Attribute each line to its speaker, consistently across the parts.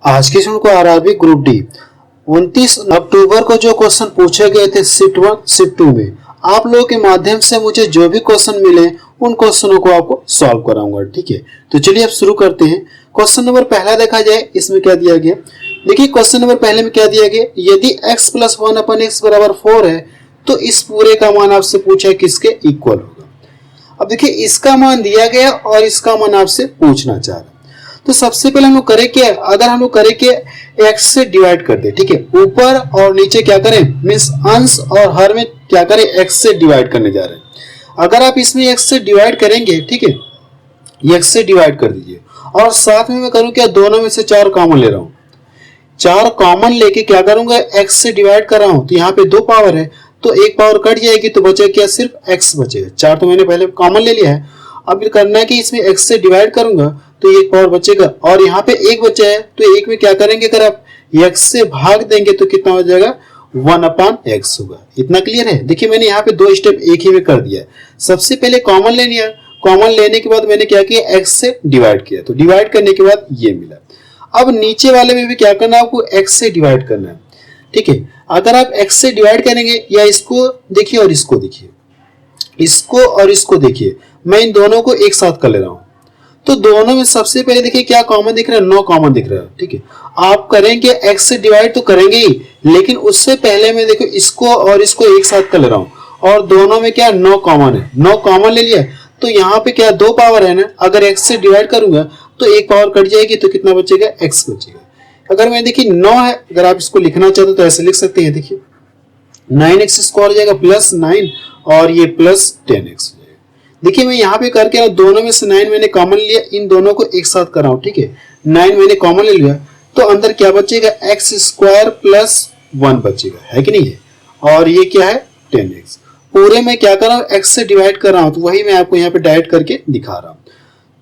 Speaker 1: आज के स्टूडेंट को आरआरबी ग्रुप डी 29 अक्टूबर को जो क्वेश्चन पूछे गए थे शिफ्ट 1 शिफ्ट 2 में, आप लोगों के माध्यम से मुझे जो भी क्वेश्चन मिले उन क्वेश्चनों को आपको सॉल्व कराऊंगा। ठीक है, तो चलिए अब शुरू करते हैं। क्वेश्चन नंबर पहला देखा जाए, इसमें क्या दिया गया। देखिए क्वेश्चन नंबर पहले में क्या दिया गया, यदि x प्लस 1/x बराबर 4 है तो इस पूरे का मान आपसे पूछा है किसके इक्वल होगा। अब देखिए इसका मान दिया गया और इसका मान आपसे पूछना चाह रहा है। तो सबसे पहले हम लोग करें क्या, अगर हम लोग करें कि x से डिवाइड कर दे, ठीक है, ऊपर और नीचे क्या करें, मींस अंश और हर में क्या करें, x से डिवाइड करने जा रहे हैं। अगर आप इसमें x से डिवाइड करेंगे, ठीक है, x से डिवाइड कर दीजिए और साथ में मैं करूं क्या, दोनों में से 4 कॉमन ले रहा हूं। 4 कॉमन लेके क्या करूंगा, x से डिवाइड कर रहा हूं तो यहाँ पे 2 पावर है तो 1 पावर कट जाएगी तो बचेगा क्या, सिर्फ x बचेगा। 4 तो मैंने पहले कॉमन ले लिया है। अब करना है कि इसमें x से डिवाइड करूंगा तो 1 पावर बचेगा और यहाँ पे 1 बचा है तो 1 में क्या करेंगे, अगर आप x से भाग देंगे तो कितना हो जाएगा, 1/x होगा। इतना क्लियर है। देखिए मैंने यहाँ पे 2 स्टेप एक ही में कर दिया। सबसे पहले कॉमन ले लिया, कॉमन लेने के बाद मैंने क्या किया, x से डिवाइड किया तो डिवाइड करने के बाद ये मिला। अब नीचे वाले में भी क्या करना है, आपको x से डिवाइड करना है। ठीक है, अगर आप x से डिवाइड करेंगे, या इसको देखिए और इसको देखिए, इसको और इसको देखिए, मैं इन दोनों को एक साथ कर ले रहा हूं तो दोनों में सबसे पहले देखिए क्या कॉमन दिख रहा है, 9 कॉमन दिख रहा है। ठीक है, आप करेंगे x से डिवाइड तो करेंगे ही, लेकिन उससे पहले मैं देखो इसको और इसको एक साथ कर ले रहा हूं और दोनों में क्या 9 कॉमन है। 9 कॉमन ले लिया तो यहाँ पे क्या 2 पावर है ना, अगर x से डिवाइड करूंगा तो 1 पावर कट जाएगी तो कितना बचेगा, x बचेगा। अगर मैं देखिए 9 है, अगर आप इसको लिखना चाहते हो तो ऐसे लिख सकते हैं। देखिए 9x स्क्वायर हो जाएगा प्लस 9 और ये प्लस 10x हो जाएगा। देखिए मैं यहाँ पे करके दोनों में से 9 मैंने कॉमन लिया, इन दोनों को एक साथ कर रहा हूँ। ठीक है, 9 मैंने कॉमन ले लिया तो अंदर क्या बचेगा, x स्क्वायर प्लस 1 बचेगा, है कि नहीं है, और ये क्या है 10x। पूरे में क्या कर रहा हूँ, x से डिवाइड कर रहा हूँ तो वही मैं आपको यहाँ पे डायरेक्ट करके दिखा रहा हूँ।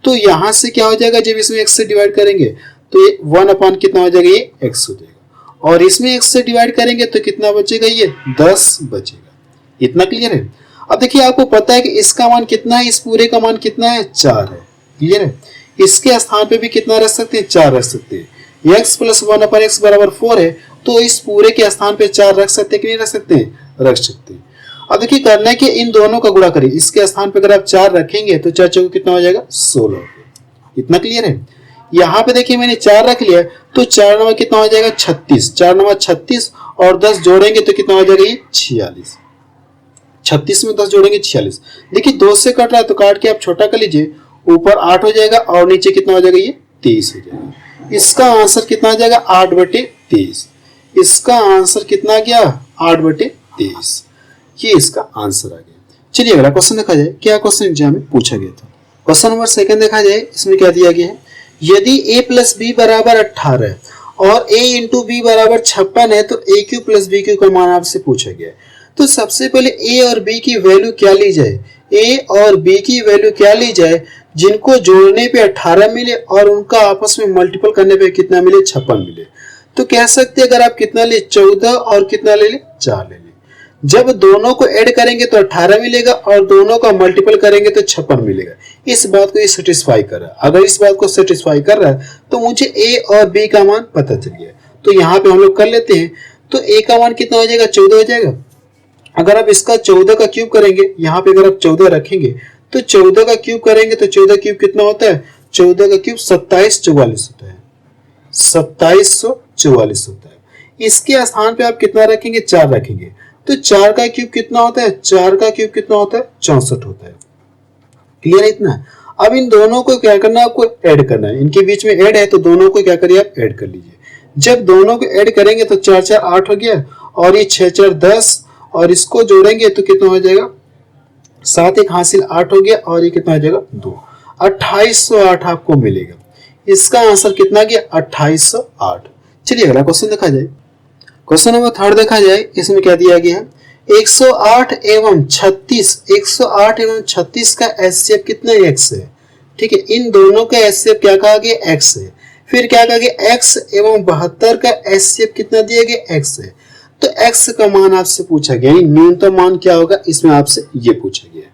Speaker 1: तो यहाँ से क्या हो जाएगा, जब इसमें x से डिवाइड करेंगे तो ये 1 कितना हो जाएगा, ये x हो जाएगा, और इसमें x से डिवाइड करेंगे तो कितना बचेगा, ये 10 बचेगा। इतना क्लियर है। अब देखिए आपको पता है कि इसका मान कितना है, इस पूरे का मान कितना है, 4 है। क्लियर है। इसके स्थान पे भी कितना रख सकते हैं, 4 रख सकते हैं। x प्लस 1/x बराबर 4 है तो इस पूरे के स्थान पे 4 रख सकते हैं कि नहीं रख सकते हैं, रख सकते हैं। अब देखिए करना है कि इन दोनों का गुणा करिए, इसके स्थान पे अगर आप 4 रखेंगे तो 4 चौके कितना हो जाएगा, 16। इतना क्लियर है। यहाँ पे देखिए मैंने 4 रख लिया तो 4 9 कितना हो जाएगा, 36। 4 9 36 और 10 जोड़ेंगे तो कितना हो जाएगा, ये 46। 36 में 10 जोड़ेंगे 46। देखिए 2 से कट रहा है तो काट के आप छोटा कर लीजिए, ऊपर 8 हो जाएगा और नीचे कितना हो जाएगा, ये 23 हो जाएगा। इसका आंसर कितना आ जाएगा, 8/23। इसका आंसर कितना आ गया, 8/23। ये इसका आंसर आ गया। चलिए अगला क्वेश्चन देखा जाए, क्या क्वेश्चन एग्जाम में पूछा गया था। क्वेश्चन नंबर 2 देखा जाए, इसमें क्या दिया गया है, यदि a प्लस बी बराबर 18 है और a इंटू बी बराबर 56 है तो a Q plus B Q का मान आपसे पूछा गया है। तो सबसे पहले a और b की वैल्यू क्या ली जाए, a और b की वैल्यू क्या ली जाए जिनको जोड़ने पे 18 मिले और उनका आपस में मल्टीपल करने पे कितना मिले, 56 मिले। तो कह सकते हैं अगर आप कितना ले, 14 और कितना ले ले, 4 ले ले। जब दोनों को ऐड करेंगे तो 18 मिलेगा और दोनों का मल्टीपल करेंगे तो 56 मिलेगा। इस बात को ये सेटिस्फाई कर रहा है। अगर इस बात को सेटिस्फाई कर रहा है तो मुझे a और b का मान पता चल गया। तो यहाँ पे हम लोग कर लेते हैं। तो a का मान कितना हो जाएगा, 14 हो जाएगा। अगर आप इसका 14 का क्यूब करेंगे, यहाँ पे अगर आप 14 रखेंगे तो 14 का क्यूब करेंगे तो 14 क्यूब कितना होता है, 14 का क्यूब 2744 होता है, 2744 होता है। इसके स्थान पे आप कितना रखेंगे, 4 रखेंगे तो 4 का क्यूब कितना होता है, 4 का क्यूब कितना होता है, 64 होता है। क्लियर है इतना। अब इन दोनों को क्या करना है, आपको ऐड करना है। इनके बीच में ऐड है तो दोनों को क्या करिए, आप ऐड कर लीजिए। जब दोनों को ऐड करेंगे तो 4 4 8 हो गया और ये 6 4 10 और इसको जोड़ेंगे तो कितना हो जाएगा, 7 1 हासिल 8 हो गया और ये कितना हो जाएगा, 2। 2808 आपको मिलेगा। इसका आंसर कितना गया, 2808। चलिए अगला क्वेश्चन देखा जाए। क्वेश्चन नंबर 3 देखा जाए, इसमें क्या दिया गया है, 108 एवं 36, 108 एवं 36 का एचसीएफ कितना x है। ठीक है, इन दोनों का एचसीएफ क्या कहा गया, x है। फिर क्या कहा गया, x एवं 72 का एचसीएफ कितना दिया गया, x है। तो x का मान आपसे पूछा गया, न्यूनतम मान क्या होगा, इसमें आपसे ये पूछा गया।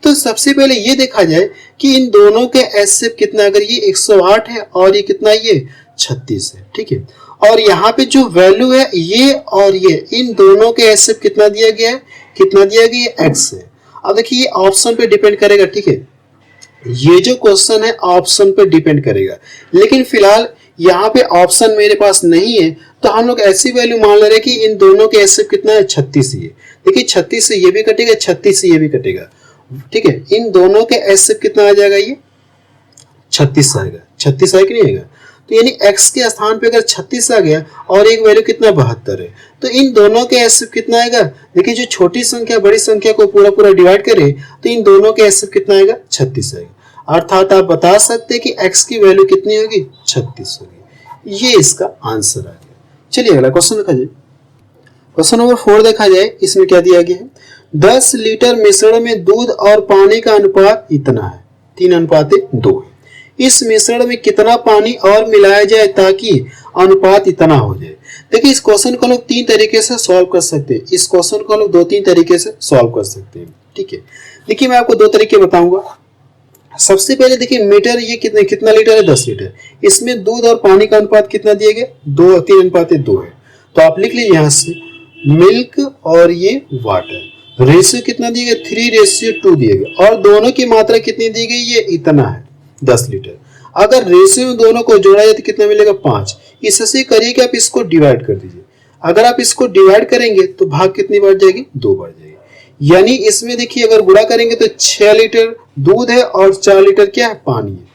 Speaker 1: तो सबसे पहले ये देखा जाए कि इन दोनों के एचसीएफ कितना, अगर ये 108 है और ये कितना, ये 36 है, ठीक है। और यहाँ पे जो वैल्यू है ये और ये इन दोनों के एचसीएफ कितना दिया गया है, कितना दिया गया है, x है। अब देखिए ये ऑप्शन पे डिपेंड करेगा, ठीक है, ये जो क्वेश्चन है ऑप्शन पे डिपेंड करेगा, लेकिन फिलहाल यहाँ पे ऑप्शन मेरे पास नहीं है, तो हम लोग ऐसी वैल्यू मान ले रहे हैं कि इन दोनों के एचसीएफ कितना है, 36 ही है। देखिए 36 से ये भी कटेगा, 36 से ये भी कटेगा, ठीक है। इन दोनों के एचसीएफ कितना आ जाएगा, ये 36 आएगा, 36 आएगा कि नहीं आएगा। तो यानी x के स्थान पे अगर 36 आ गया और एक वैल्यू कितना 72 है, तो इन दोनों के एचसीएफ कितना आएगा। देखिए जो छोटी संख्या बड़ी संख्या को पूरा पूरा डिवाइड करे तो इन दोनों के एचसीएफ कितना आएगा, 36 आएगा। अर्थात आप बता सकते हैं कि x की वैल्यू कितनी होगी, 36 होगी। ये इसका आंसर आ गया। चलिए अगला क्वेश्चन देखा जाए। क्वेश्चन नंबर 4 देखा जाए, इसमें क्या दिया गया है, 10 लीटर मिश्रण में दूध और पानी का अनुपात इतना है, 3:2 है। इस मिश्रण में कितना पानी और मिलाया जाए ताकि अनुपात इतना हो जाए। देखिए इस क्वेश्चन को लोग 3 तरीके से सॉल्व कर सकते हैं, इस क्वेश्चन को लोग 2-3 तरीके से सॉल्व कर सकते हैं, ठीक है। देखिए मैं आपको 2 तरीके बताऊंगा। सबसे पहले देखिए मीटर ये कितना लीटर है, 10 लीटर। इसमें दूध और पानी का अनुपात कितना दिया गया, 3:2 है। तो आप लिख लीजिए यहाँ से मिल्क और ये वाटर, रेशियो कितना दिया गया, 3:2 दिया गया, और दोनों की मात्रा कितनी दी गई, ये इतना है 10 लीटर। अगर रेशियो में दोनों को जोड़ा जाए तो कितना मिलेगा, 5। इससे करिए कि आप इसको डिवाइड कर दीजिए। अगर आप इसको डिवाइड करेंगे तो भाग कितनी बढ़ जाएगी, 2 बढ़ जाएगी। यानी इसमें देखिए अगर गुणा करेंगे तो 6 लीटर दूध है और 4 लीटर क्या है, पानी है,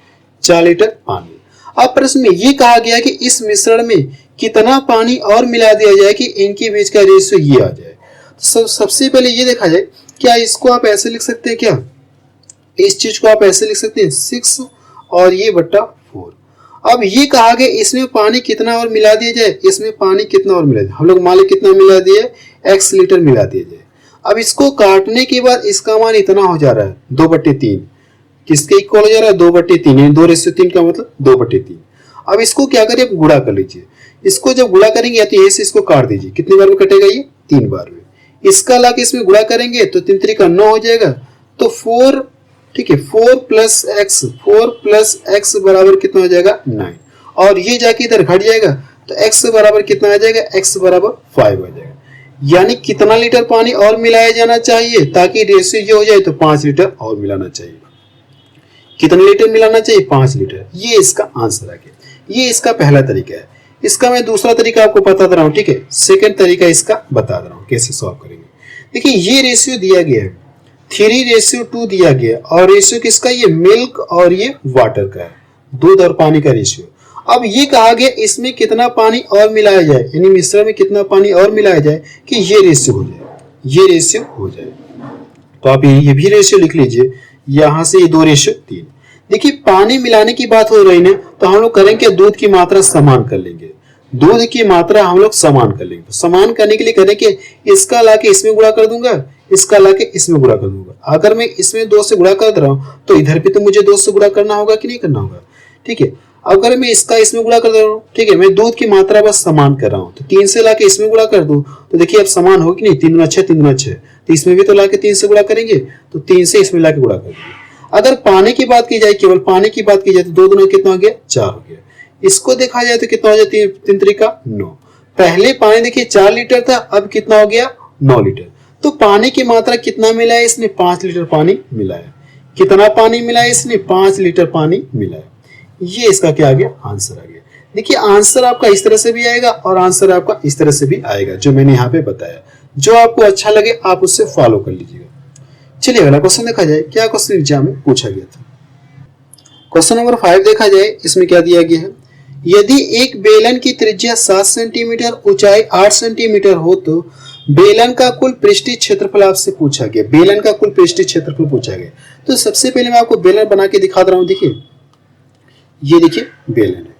Speaker 1: 4 लीटर पानी। अब प्रश्न में ये कहा गया कि इस मिश्रण में कितना पानी और मिला दिया जाए कि इनके बीच का रेशियो ये आ जाए। तो सबसे पहले ये देखा जाए, क्या इसको आप ऐसे लिख सकते हैं, क्या इस चीज को आप ऐसे लिख सकते हैं 6 और ये बट्टा 4। अब ये कहा गया इसमें पानी कितना और मिला दिया जाए, इसमें पानी कितना और मिला जाए। हम लोग मान लें कितना मिला दिया, x लीटर मिला दिया जाए। अब इसको काटने के बाद इसका मान इतना हो जा रहा है 2/3, किसके इक्वल हो जा रहा है, 2/3, यानी 2:3 का मतलब 2/3। अब इसको क्या करिए, आप गुणा कर लीजिए। इसको जब गुणा करेंगे या तो ऐसे इसको काट दीजिए, कितनी बार में कटेगा, ये 3 बार में। इसका ला के इसमें गुणा करेंगे तो 3 3 का 9 हो जाएगा, तो 4, ठीक है, 4 प्लस x बराबर कितना हो जाएगा, 9। और ये जाके इधर घट जाएगा तो x बराबर कितना आ जाएगा, x बराबर 5 आ जाएगा। यानी कितना लीटर पानी और मिलाया जाना चाहिए ताकि रेशियो ये हो जाए, तो 5 लीटर और मिलाना चाहिए। कितने लीटर मिलाना चाहिए, 5 लीटर। ये इसका आंसर आ गया। ये इसका पहला तरीका है। इसका मैं दूसरा तरीका आपको बता दे रहा हूँ, ठीक है। सेकंड तरीका इसका बता दे रहा हूँ कैसे सॉल्व करेंगे। देखिए ये रेशियो दिया गया है 3:2 दिया गया, और रेशियो किसका, ये मिल्क और ये वाटर का है, दूध और पानी का रेशियो। अब ये कहा गया इसमें कितना पानी और मिलाया जाए, यानी मिश्रण में कितना पानी और मिलाया जाए कि ये रेशियो हो जाए, ये रेशियो हो जाए। तो आप ये भी रेशियो लिख लीजिए, यहां से ये 2:3। देखिए पानी मिलाने की बात हो रही है, तो हम लोग करेंगे दूध की मात्रा समान कर लेंगे, दूध की मात्रा हम लोग समान कर लेंगे। तो समान करने के लिए करेंगे इसका लाके इसमें गुणा कर दूंगा, इसका लाके इसमें गुणा कर दूंगा। अगर मैं इसमें 2 से गुणा कर रहा हूं तो इधर भी तो मुझे 2 से गुणा करना होगा कि नहीं करना होगा, ठीक है। अगर मैं इसका इसमें गुणा कर दे रहा हूँ, ठीक है, मैं दूध की मात्रा बस समान कर रहा हूँ, तो 3 से लाके इसमें गुणा कर दूं तो देखिए अब समान होगी नहीं, 3 × 6 3 × 6, तो इसमें भी तो लाके 3 से गुणा करेंगे, तो 3 से इसमें लाके गुणा कर देंगे। अगर पानी की बात की जाए, केवल पानी की बात की जाए तो 2 दूना कितना हो गया, 4 हो गया। इसको देखा जाए तो कितना हो जाए, 3 3 9। पहले पानी देखिए 4 लीटर था, अब कितना हो गया, 9 लीटर। तो पानी की मात्रा कितना मिला है इसने, 5 लीटर पानी मिला है। कितना पानी मिला है इसने, 5 लीटर पानी मिला है। ये इसका क्या आ गया, आंसर आ गया। देखिए आंसर आपका इस तरह से भी आएगा और आंसर आपका इस तरह से भी आएगा, जो मैंने यहाँ पे बताया। जो आपको अच्छा लगे आप उससे फॉलो कर लीजिएगा। चलिए अगला क्वेश्चन देखा जाए, क्या क्वेश्चन एग्जाम में पूछा गया था। क्वेश्चन नंबर 5 देखा जाए, इसमें क्या दिया गया है, यदि एक बेलन की त्रिज्या 7 सेंटीमीटर, ऊंचाई 8 सेंटीमीटर हो तो बेलन का कुल पृष्ठीय क्षेत्रफल आपसे पूछा गया। बेलन का कुल पृष्ठीय क्षेत्रफल पूछा गया। तो सबसे पहले मैं आपको बेलन बना के दिखा दे रहा हूं। देखिए ये देखिए बेलन है,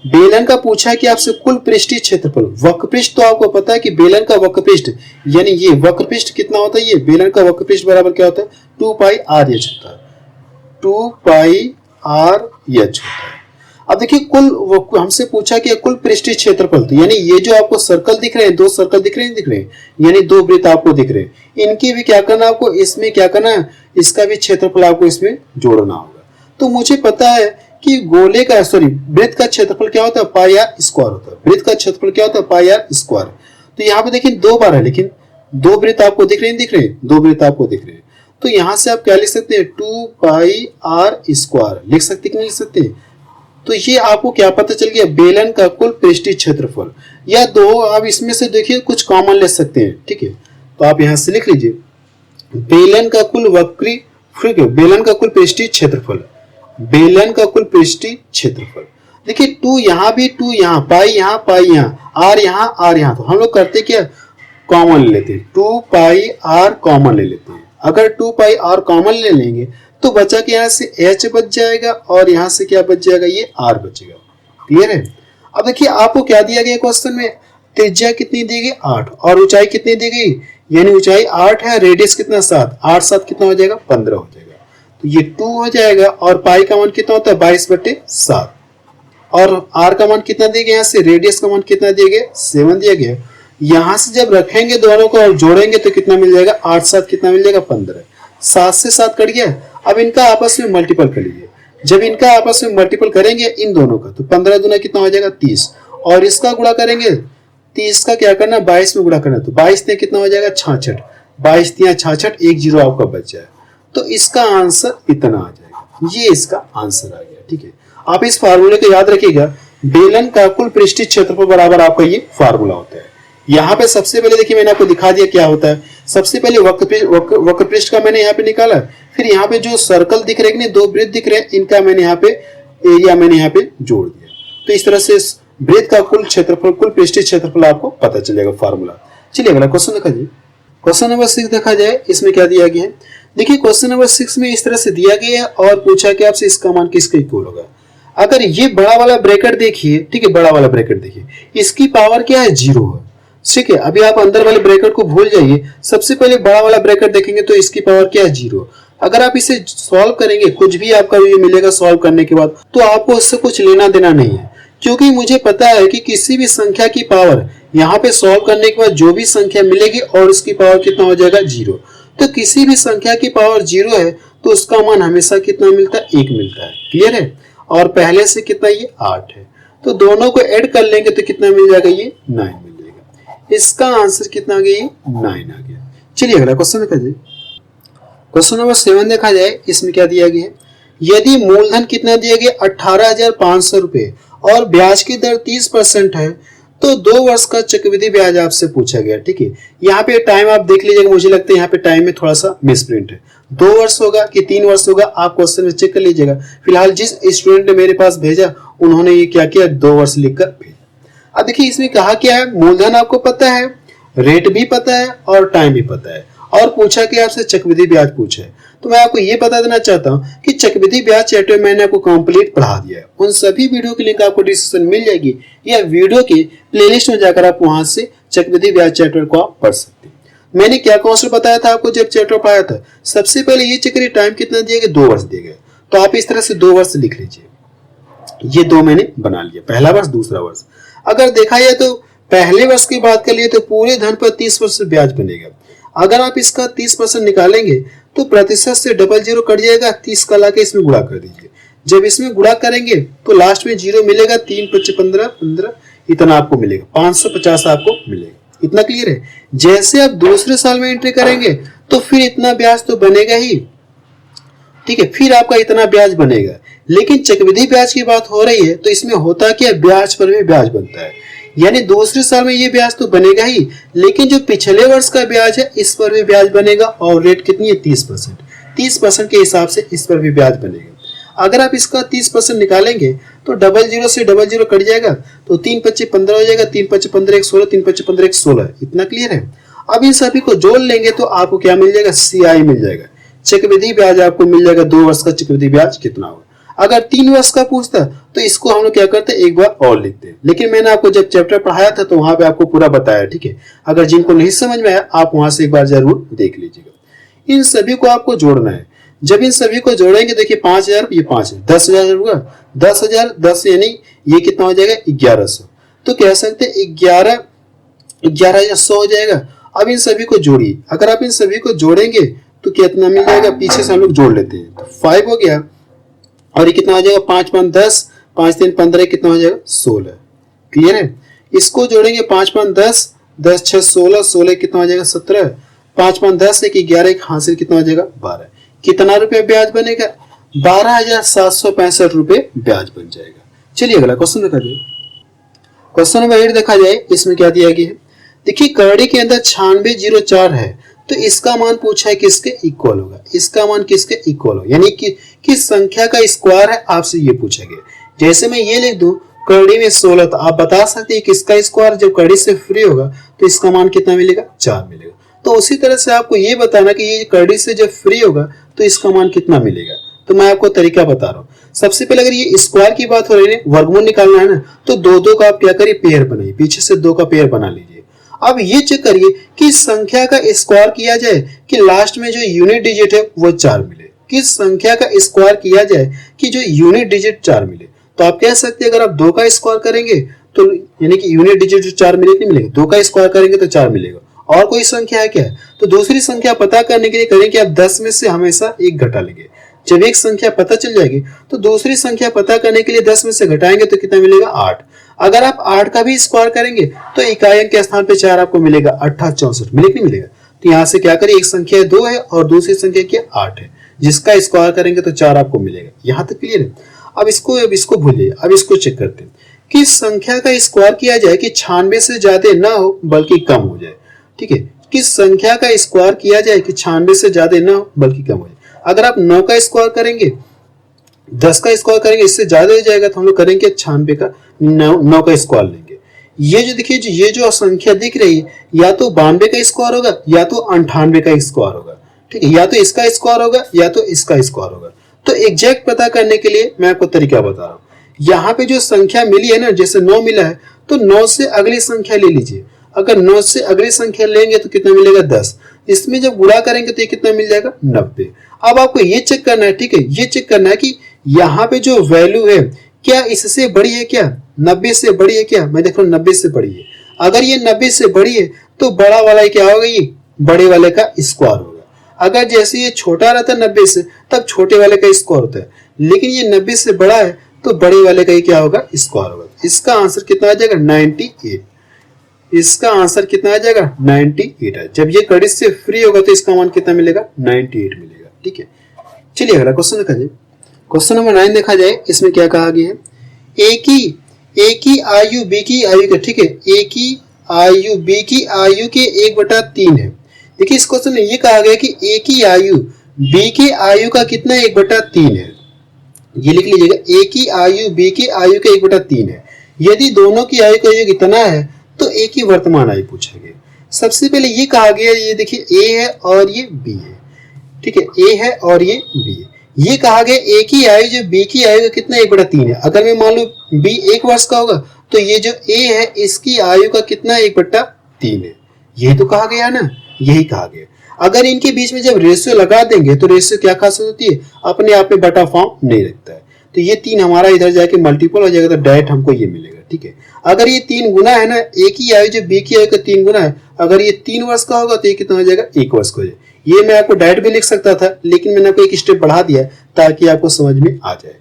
Speaker 1: बेलन का पूछा है कि आपसे कुल पृष्ठीय क्षेत्रफल। वक्रपृष्ठ तो आपको पता है कि बेलन का वक्रपृष्ठ, यानी ये वक्रपृष्ठ कितना होता है, ये बेलन का वक्रपृष्ठ बराबर क्या होता है, 2πr(h) होता है, 2πr(h) होता है। अब देखिए कुल हमसे पूछा कि कुल पृष्ठीय क्षेत्रफल, तो यानी ये जो आपको सर्कल दिख रहे हैं, 2 सर्कल दिख रहे हैं, यानी 2 वृत्त आपको दिख रहे हैं, इनकी भी क्या करना आपको, इसमें क्या करना है, इसका भी क्षेत्रफल आपको इसमें जोड़ना होगा। तो मुझे पता है कि गोले का वृत्त का क्षेत्रफल क्या होता है, पाई आर स्क्वायर होता है। वृत्त का क्षेत्रफल क्या होता है, पाई आर स्क्वायर। तो यहाँ पे देखिए 2 बार है, लेकिन 2 वृत्त आपको दिख रहे हैं, 2 वृत्त आपको दिख रहे हैं। तो यहाँ से आप क्या लिख सकते हैं, 2 पाई आर स्क्वायर लिख सकते हैं कि नहीं लिख सकते हैं। तो ये आपको क्या पता चल गया, बेलन का कुल पृष्ठीय क्षेत्रफल। या दो आप इसमें से देखिए कुछ कॉमन ले सकते हैं, ठीक है। तो आप यहाँ से लिख लीजिए बेलन का कुल वक्री, ठीक है, बेलन का कुल पृष्ठीय क्षेत्रफल, बेलन का कुल पृष्ठीय क्षेत्रफल। देखिए 2 यहाँ भी, 2 यहाँ, पाई यहाँ, आर यहाँ, आर यहाँ। तो हम लोग करते क्या, कॉमन ले लेते हैं, 2 पाई आर कॉमन ले लेते हैं। अगर 2 पाई आर कॉमन ले लेंगे तो बचा के यहाँ से h बच जाएगा और यहाँ से क्या बच जाएगा, ये r बचेगा। क्लियर है। अब देखिए आपको क्या दिया गया क्वेश्चन में, त्रिज्या कितनी दी गई 8 और ऊंचाई कितनी दी गई, यानी ऊंचाई 8 है, रेडियस कितना 7, 8 7 कितना हो जाएगा 15 हो जाएगा। तो ये 2 हो जाएगा और पाई का मान कितना होता है 22/7 और r का मान कितना दिया गया, यहाँ से रेडियस का मान कितना दिया गया 7 दिया गया। यहाँ से जब रखेंगे दोनों को और जोड़ेंगे तो कितना मिल जाएगा, 8 7 कितना मिल जाएगा 15, 7 से 7 कट गया। अब इनका आपस में मल्टीपल कर लीजिए, जब इनका आपस में मल्टीपल करेंगे इन दोनों का तो 15 दूना कितना हो जाएगा 30 और इसका गुणा करेंगे 30 का क्या करना 22 में गुणा करना, तो 22 ने कितना हो जाएगा 66, 22 तिया 66, 1 0 आपका बच जाए। तो इसका आंसर इतना आ जाएगा, ये इसका आंसर आ गया। ठीक है, आप इस फार्मूले को याद रखिएगा, बेलन का कुल पृष्ठीय क्षेत्रफल बराबर आपका ये फार्मूला होता है। यहाँ पे सबसे पहले देखिए मैंने आपको दिखा दिया क्या होता है। सबसे पहले वक्र पृष्ठ का मैंने यहाँ पे निकाला, फिर यहाँ पे जो सर्कल दिख रहे हैं, 2 वृत्त दिख रहे हैं, इनका मैंने यहाँ पे एरिया मैंने यहाँ पे जोड़ दिया। तो इस तरह से वृत्त का कुल क्षेत्रफल, कुल पृष्ठीय क्षेत्रफल आपको पता चलेगा फार्मूला। चलिए अगला क्वेश्चन देखा जाए। क्वेश्चन नंबर 6 देखा जाए, इसमें क्या दिया गया है। देखिए क्वेश्चन नंबर 6 में इस तरह से दिया गया है और पूछा कि आपसे इसका मान किसके इक्वल होगा। अगर ये बड़ा वाला ब्रैकेट देखिए, ठीक है, बड़ा वाला ब्रैकेट देखिए, इसकी पावर क्या है 0 है। ठीक है, अभी आप अंदर वाले ब्रैकेट को भूल जाइए, सबसे पहले बड़ा वाला ब्रैकेट देखेंगे तो इसकी पावर क्या है 0। अगर आप इसे सॉल्व करेंगे, कुछ भी आपका ये मिलेगा सॉल्व करने के बाद, तो आपको इससे कुछ लेना देना नहीं है, क्योंकि मुझे पता है कि किसी भी संख्या की पावर यहाँ पे सॉल्व करने के बाद जो भी संख्या मिलेगी और उसकी पावर कितना हो जाएगा 0। तो किसी भी संख्या की पावर 0 है तो उसका मान हमेशा कितना मिलता है, 1 मिलता है। क्लियर है। और पहले से कितना, ये 8 है, तो दोनों को ऐड कर लेंगे तो कितना मिल जाएगा, ये 9 मिल जाएगा। इसका आंसर कितना आ गया, ये 9 आ गया। चलिए अगला क्वेश्चन देखा जाए। क्वेश्चन नंबर 7 देखा जाए, इसमें क्या दिया गया है। यदि मूलधन कितना दिया गया 18,500 रुपए और ब्याज की दर 30% है तो 2 वर्ष का चक्रवृद्धि ब्याज आपसे पूछा गया। ठीक है, यहाँ पे टाइम आप देख लीजिएगा, मुझे लगता है यहाँ पे टाइम में थोड़ा सा मिसप्रिंट है, 2 वर्ष होगा कि 3 वर्ष होगा, आप क्वेश्चन में चेक कर लीजिएगा। फिलहाल जिस स्टूडेंट ने मेरे पास भेजा उन्होंने ये क्या किया, 2 वर्ष लिखकर भेजा। अब देखिए इसमें कहा क्या है, मूलधन आपको पता है, रेट भी पता है और टाइम भी पता है, और पूछा कि आपसे चक्रवृद्धि ब्याज पूछा है। तो मैं आपको ये बता देना चाहता हूँ कि चक्रवृद्धि ब्याज चैप्टर मैंने आपको कंप्लीट पढ़ा दिया है। उन सभी वीडियो की लिंक आपको डिस्क्रिप्शन मिल जाएगी, या वीडियो के प्लेलिस्ट में जाकर आप वहां से चक्रवृद्धि ब्याज चैप्टर को आप पढ़ सकते हैं। मैंने क्या कॉन्सेप्ट बताया था आपको जब चैप्टर पढ़ाया था, सबसे पहले ये चक्र टाइम कितना दिया गया, 2 वर्ष दिए गए, तो आप इस तरह से 2 वर्ष लिख लीजिए। ये 2 मैंने बना लिया, पहला वर्ष दूसरा वर्ष। अगर देखा जाए तो पहले वर्ष की बात कर लिए तो पूरे धन पर 30% ब्याज बनेगा। अगर आप इसका 30% निकालेंगे तो प्रतिशत से 00 कट जाएगा, 30 का लाके इसमें गुणा कर दीजिए। जब इसमें गुणा करेंगे तो लास्ट में 0 मिलेगा, 3 5 15 15 इतना आपको मिलेगा, 550 आपको मिलेगा। इतना क्लियर है। जैसे आप दूसरे साल में एंट्री करेंगे तो फिर इतना ब्याज तो बनेगा ही, ठीक है, फिर आपका इतना ब्याज बनेगा। लेकिन चक्रवृद्धि ब्याज की बात हो रही है तो इसमें होता क्या, ब्याज पर भी ब्याज बनता है, यानी दूसरे साल में ये ब्याज तो बनेगा ही, लेकिन जो पिछले वर्ष का ब्याज है इस पर भी ब्याज बनेगा, और रेट कितनी है 30%। 30% के हिसाब से इस पर भी ब्याज बनेगा। अगर आप इसका 30% निकालेंगे तो 00 से 00 कट जाएगा, तो 3 5 15 हो जाएगा, 3 5 15 1 16, 3 5 15 1 16। इतना क्लियर है। अब इन सभी को जोड़ लेंगे तो आपको क्या मिल जाएगा, CI मिल जाएगा, चक्रवृद्धि ब्याज आपको मिल जाएगा। 2 वर्ष का चक्रवृद्धि ब्याज कितना होगा। अगर 3 वर्ष का पूछता तो इसको हम लोग क्या करते हैं, एक बार और लिखते हैं, लेकिन मैंने आपको जब चैप्टर पढ़ाया था तो वहां पे आपको पूरा बताया। ठीक है, अगर जिनको नहीं समझ में आया आप वहां से एक बार जरूर देख लीजिएगा। इन सभी को आपको जोड़ना है। जब इन सभी को जोड़ेंगे, देखिए 5000, ये 5 है, 10,000 होगा, 10,000 10 यानी ये कितना हो जाएगा 1100। तो कह सकते हैं 11,100 हो जाएगा। अब इन सभी को जोड़िए। अगर आप इन सभी को जोड़ेंगे तो कितना मिल जाएगा, पीछे से हम लोग जोड़ लेते हैं, तो 5 हो गया और ये कितना हो जाएगा 5 5 10, 5 3 15, कितना हो जाएगा 16। क्लियर है। इसको जोड़ेंगे 5 5 10, 10 6 16, 16 कितना हो जाएगा 17, 5 5 10 1 11, एक हासिल कितना हो जाएगा 12। कितना रुपये ब्याज बनेगा 12,765 रुपये ब्याज बन जाएगा। चलिए अगला क्वेश्चन देखा जाए। क्वेश्चन नंबर 8 देखा जाए, इसमें क्या दिया गया है। देखिए करड़ी के अंदर 9604 है, तो इसका मान पूछा है किसके इक्वल होगा, इसका मान किसके इक्वल होगा, यानी कि किस संख्या का स्क्वायर है, आपसे ये पूछा गया। जैसे मैं ये लिख दूं करड़ी में 16, तो आप बता सकते हैं किसका स्क्वायर, जब करड़ी से फ्री होगा तो इसका मान कितना मिलेगा 4 मिलेगा। तो उसी तरह से आपको ये बताना कि ये करड़ी से जब फ्री होगा तो इसका मान कितना मिलेगा। तो मैं आपको तरीका बता रहा हूँ। सबसे पहले अगर ये स्क्वायर की बात हो रही है, वर्गमूल निकालना है ना, तो दो दो का आप क्या करिए पेयर बनाइए, पीछे से 2 का पेयर बना लीजिए। अब ये चेक करिए कि संख्या का स्क्वायर किया जाए कि लास्ट में जो यूनिट डिजिट है वो 4 मिले, किस संख्या का स्क्वायर किया जाए कि जो यूनिट डिजिट 4 मिले। तो आप कह सकते हैं अगर आप 2 का स्क्वायर करेंगे तो यानी कि यूनिट डिजिट जो 4 मिले नहीं मिलेगा, 2 का स्क्वायर करेंगे तो 4 मिलेगा। और कोई संख्या है क्या, तो दूसरी संख्या पता करने के लिए करेंगे आप 10 में से हमेशा 1 घटा लेंगे। जब एक संख्या पता चल जाएगी तो दूसरी संख्या पता करने के लिए 10 में से घटाएंगे तो कितना मिलेगा 8। अगर आप 8 का भी स्क्वायर करेंगे तो इकाई अंक के स्थान पे 4 आपको मिलेगा, 8 64 मिलेगा नहीं मिलेगा। तो यहाँ से क्या करें, एक संख्या 2 है और दूसरी संख्या क्या 8 है, जिसका स्क्वायर करेंगे तो 4 आपको मिलेगा। यहाँ तक क्लियर है। अब इसको भूलिए, अब इसको चेक करते हैं कि संख्या का स्क्वायर किया जाए कि 96 से ज्यादा ना हो बल्कि कम हो जाए। ठीक है, किस संख्या का स्क्वायर किया जाए कि 96 से ज्यादा ना हो बल्कि कम हो जाए। अगर आप 9 का स्क्वायर करेंगे, 10 का स्क्वायर करेंगे, इससे ज्यादा हो जाएगा तो हम लोग करेंगे 96 का 9 का स्क्वायर लेंगे। ये जो देखिए ये जो संख्या दिख रही है या तो 92 का स्क्वायर होगा या तो 98 का स्क्वायर होगा। ठीक है, या तो इसका स्क्वायर होगा या तो इसका स्क्वायर होगा। तो एग्जैक्ट पता करने के लिए मैं आपको तरीका बता रहा हूँ। यहाँ पे जो संख्या मिली है ना, जैसे 9 मिला है तो 9 से अगली संख्या ले लीजिए। अगर 9 से अगली संख्या लेंगे तो कितना मिलेगा 10। इसमें जब गुणा करेंगे तो ये कितना मिल जाएगा 90। अब आपको ये चेक करना है, ठीक है, ये चेक करना है कि यहाँ पे जो वैल्यू है क्या इससे बड़ी है, क्या 90 से बड़ी है, क्या मैं देख रहा हूँ 90 से बड़ी है। अगर ये 90 से बड़ी है तो बड़ा वाला क्या होगा, ये बड़े वाले का स्क्वायर होगा। अगर जैसे ये छोटा रहता है 90 से तब छोटे वाले का स्क्वायर होता है, लेकिन ये 90 से बड़ा है तो बड़े वाले का ही क्या होगा स्क्वायर होगा। इसका आंसर कितना आ जाएगा 98। इसका आंसर कितना आ जाएगा 98 है। जब ये कड़ी से फ्री होगा तो इसका मान कितना मिलेगा 98 मिलेगा। ठीक है, चलिए अगला क्वेश्चन देखा जाए। क्वेश्चन नंबर 9 देखा जाए, इसमें क्या कहा गया है। एक ही आयु बी की आयु का, ठीक है, एक ही आयु बी की आयु के 1/3 है। देखिए इस क्वेश्चन में ये कहा गया कि एक ही आयु बी की आयु का कितना 1/3 है। ये लिख लीजिएगा, एक ही आयु बी की आयु का 1/3 है। यदि दोनों की आयु का योग इतना है तो एक ही वर्तमान आयु पूछा गया। सबसे पहले ये कहा गया, ये देखिए ए है और ये बी है। ठीक है, ए है और ये बी है। ये कहा गया एक ही आयु जो बी की आयु का कितना 1/3 है। अगर मैं मान लूं बी 1 वर्ष का होगा तो ये जो ए है इसकी आयु का कितना 1/3 है। यही तो कहा गया ना, यही कहा गया। अगर इनके बीच में जब रेशियो लगा देंगे तो रेशियो क्या खासियत होती है, अपने आप में बटा फॉर्म नहीं रखता है। तो ये 3 हमारा इधर जाके मल्टीपल हो जाएगा तो डायरेक्ट हमको ये मिलेगा। ठीक है, अगर ये 3 गुना है ना, एक ही आयु जो बी की आयु का 3 गुना है, अगर ये 3 वर्ष का होगा तो ये कितना हो जाएगा 1 वर्ष का हो जाएगा। ये मैं आपको डायरेक्ट भी लिख सकता था लेकिन मैंने आपको एक स्टेप बढ़ा दिया ताकि आपको समझ में आ जाए।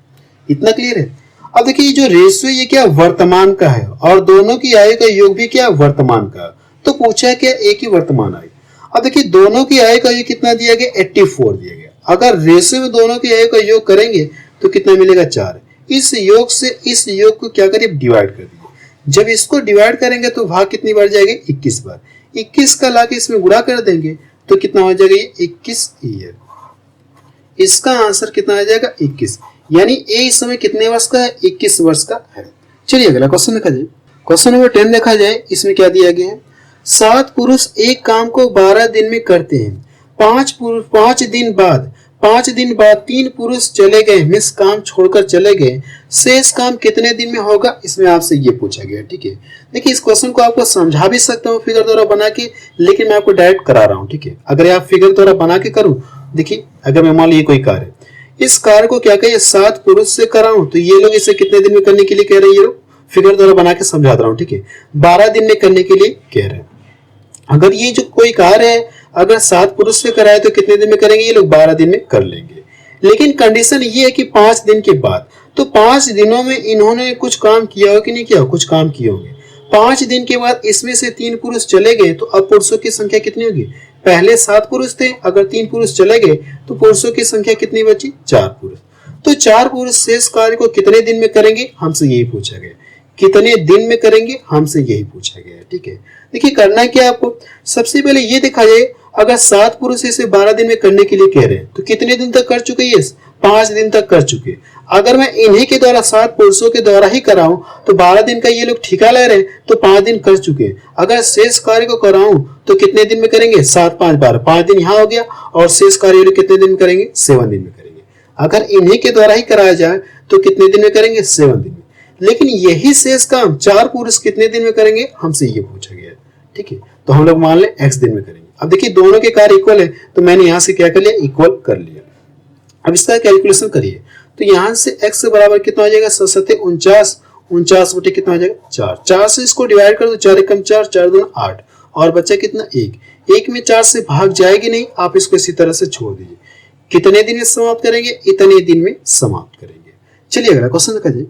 Speaker 1: इतना क्लियर है। अब देखिए जो रेशियो ये क्या वर्तमान का है और दोनों की आयु का योग भी क्या वर्तमान का, तो पूछा है क्या एक ही वर्तमान आयु। अब देखिए दोनों की आयु का योग कितना दिया गया 84 दिया गया। अगर रेशियो में दोनों की आयु का योग करेंगे तो कितना मिलेगा 4। इस योग से इस योग को क्या करिए डिवाइड कर दीजिए। जब इसको डिवाइड करेंगे तो भाग कितनी बार जाएगा 21 बार। 21 का लाके इसमें गुणा कर देंगे तो कितना हो जाएगा ये 21 ईयर। इसका आंसर कितना आ जाएगा 21, यानी ए इस समय कितने वर्ष का है 21 वर्ष का है। चलिए अगला क्वेश्चन देखा जाए। क्वेश्चन नंबर 10 देखा जाए, इसमें क्या दिया गया है। 7 पुरुष एक काम को 12 दिन में करते हैं। 5 दिन बाद 3 पुरुष चले गए, मिस काम छोड़कर चले गए। शेष काम कितने दिन में होगा, इसमें आपसे ये पूछा गया। ठीक है, देखिए इस क्वेश्चन को आपको समझा भी सकता हूँ फिगर द्वारा बना के, लेकिन मैं आपको डायरेक्ट करा रहा हूँ। ठीक है, अगर आप फिगर द्वारा बना के करूँ, देखिए अगर मैं मान ली कोई कार्य, इस कार्य को क्या कहिए 7 पुरुष से कराऊं तो ये लोग इसे कितने दिन में करने के लिए कह रहे हैं, ये लोग फिगर द्वारा बना के समझा रहा हूँ। ठीक है, 12 दिन में करने के लिए कह रहे हैं। अगर ये जो कोई कार्य है अगर 7 पुरुष से कराए तो कितने दिन में करेंगे, ये लोग 12 दिन में कर लेंगे। लेकिन कंडीशन ये है कि 5 दिन के बाद। तो 5 दिनों में इन्होंने कुछ काम किया हो कि नहीं किया हो? कुछ काम किए होंगे। 5 दिन के बाद इसमें से 3 पुरुष चले गए तो अब पुरुषों की संख्या कितनी होगी? पहले 7 पुरुष थे, अगर 3 पुरुष चले गए तो पुरुषों की संख्या कितनी बची? 4 पुरुष। तो 4 पुरुष शेष कार्य को कितने दिन में करेंगे? हमसे यही पूछा गया। कितने दिन में करेंगे? हमसे यही पूछा गया है। ठीक है, देखिए करना क्या आपको, सबसे पहले ये देखा जाए, अगर 7 पुरुष इसे 12 दिन में करने के लिए कह रहे हैं तो कितने दिन तक कर चुके? ये 5 दिन तक कर चुके। अगर मैं इन्हीं के द्वारा 7 पुरुषों के द्वारा ही कराऊं तो 12 दिन का ये लोग ठेका ले रहे हैं तो 5 दिन कर चुके। अगर शेष कार्य को कराऊं तो कितने दिन में करेंगे? 7 5 12, 5 दिन यहाँ हो गया, और शेष कार्य ये लोग कितने दिन में करेंगे? 7 दिन में करेंगे। अगर इन्हीं के द्वारा ही कराया जाए तो कितने दिन में करेंगे? 7 दिन में। लेकिन यही शेष काम 4 पुरुष कितने दिन में करेंगे? हमसे ये पूछा गया। ठीक है, तो हम लोग मान लें x दिन में करेंगे। अब देखिए दोनों के कार्य इक्वल है तो मैंने यहां से क्या कर लिया? इक्वल कर लिया। अब इसका कैलकुलेशन करिए, तो यहां से x बराबर कितना हो जाएगा? 49 49 बटे कितना हो जाएगा? 4। 4 से इसको डिवाइड कर दो, 4 एकम 4, 4 दूना 8, और बचा कितना? 1। 1 में 4 से भाग जाएगी नहीं, आप इसको इसी तरह से छोड़ दीजिए। कितने दिन में समाप्त करेंगे? इतने दिन में समाप्त करेंगे। चलिए अगला क्वेश्चन देखा जाए।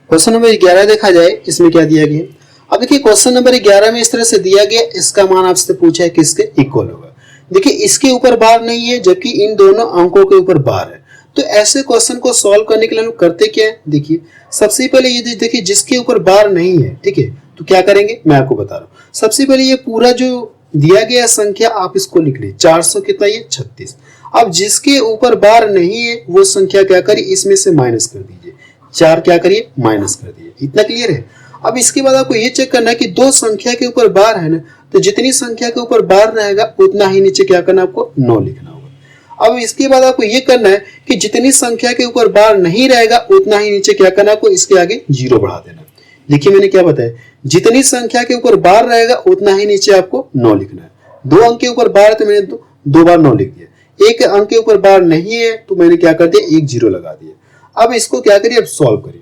Speaker 1: क्वेश्चन नंबर 11 देखा जाए, इसमें क्या दिया गया? अब देखिए क्वेश्चन नंबर 11 में इस तरह से दिया गया, इसका मान आपसे पूछा है किसके इक्वल होगा। देखिए इसके ऊपर बार नहीं है जबकि इन दोनों अंकों के ऊपर बार है। तो ऐसे क्वेश्चन को सॉल्व करने के लिए हम करते क्या है? देखिए सबसे पहले ये देखिए जिसके ऊपर बार नहीं है, ठीक है, तो क्या करेंगे मैं आपको बता रहा हूँ। सबसे पहले ये पूरा जो दिया गया संख्या आप इसको लिख लीजिए, 400 कितना? ये 36। अब जिसके ऊपर बार नहीं है वो संख्या क्या करिए? इसमें से माइनस कर दीजिए, 4 क्या करिए? माइनस कर दिए। इतना क्लियर है? अब इसके बाद आपको ये चेक करना है कि दो संख्या के ऊपर बार है ना, तो जितनी संख्या के ऊपर बार रहेगा उतना ही नीचे क्या करना आपको? 9 लिखना होगा। अब इसके बाद आपको ये करना है कि जितनी संख्या के ऊपर बार नहीं रहेगा उतना ही नीचे क्या करना आपको? इसके आगे 0 बढ़ा देना। देखिए मैंने क्या बताया, जितनी संख्या के ऊपर बार रहेगा उतना ही नीचे आपको 9 लिखना है। 2 अंक के ऊपर बार है तो मैंने 2 बार 9 लिख दिया। 1 अंक के ऊपर बार नहीं है तो मैंने क्या कर दिया? 1 0 लगा दिया। अब इसको क्या करिए? अब सॉल्व करिए।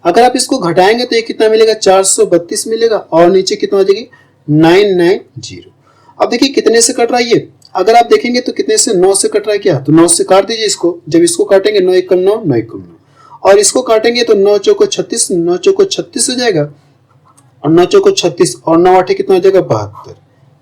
Speaker 1: अगर आप इसको घटाएंगे तो ये कितना मिलेगा? 432 मिलेगा, और नीचे कितना हो जाएगी? 990। अब देखिए कितने से कट रहा है ये, अगर आप देखेंगे तो कितने से? 9 से कट रहा है क्या? तो 9 से काट दीजिए इसको। जब इसको काटेंगे 9 एकम 9, 9 एकम 9, और इसको काटेंगे तो 9 चौको 36, 9 चौको 36 हो जाएगा, और 9 चौको 36, और 9 8 कितना हो जाएगा? 72।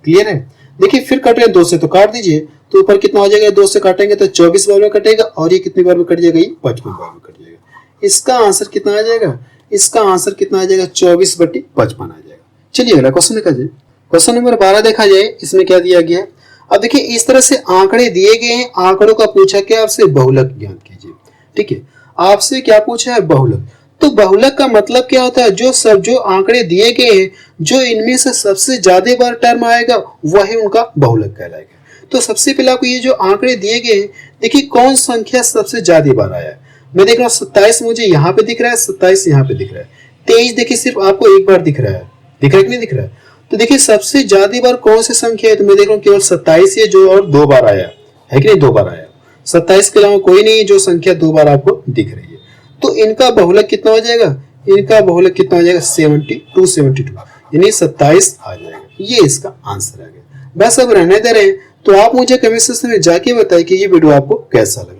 Speaker 1: क्लियर है? देखिए फिर कट रहे हैं 2 से, तो काट दीजिए, तो ऊपर कितना हो जाएगा? 2 से काटेंगे तो 24 बार में कटेगा, और ये कितनी बार में कट जाएगा? ये 55 बार में कट जाएगा। इसका आंसर कितना आ जाएगा? इसका आंसर कितना आ जाएगा? 24/55 आ जाएगा। चलिए अगला क्वेश्चन देखा जाए। क्वेश्चन नंबर 12 देखा जाए, इसमें क्या दिया गया है? अब देखिए इस तरह से आंकड़े दिए गए हैं, आंकड़ों का पूछा क्या? आपसे बहुलक ज्ञात कीजिए। ठीक है, आपसे क्या पूछा है? बहुलक। तो बहुलक का मतलब क्या होता है? जो आंकड़े दिए गए हैं, जो इनमें से सबसे ज्यादा बार टर्म आएगा वही उनका बहुलक कहलाएगा। तो सबसे पहले आपको ये जो आंकड़े दिए गए हैं, देखिए कौन संख्या सबसे ज्यादा बार आया है। मैं देख रहा हूँ 27 मुझे यहाँ पे दिख रहा है, 27 यहाँ पे दिख रहा है, 23 देखिए सिर्फ आपको एक बार दिख रहा है, दिख रहा है कि नहीं दिख रहा है? तो देखिए सबसे ज्यादा बार कौन सी संख्या है? तो मैं देख रहा हूँ केवल 27 है जो और 2 बार आया है कि नहीं? 2 बार आया। 27 के अलावा कोई नहीं है जो संख्या 2 बार आपको दिख रही है। तो इनका बहुलक कितना हो जाएगा? इनका बहुलक कितना हो जाएगा? 72 यानी 27 आ जाएगा। ये इसका आंसर आ गया। बस अब रहने दे रहे हैं, तो आप मुझे कमेंट सेक्शन में जाके बताइए कि ये वीडियो आपको कैसा लगा।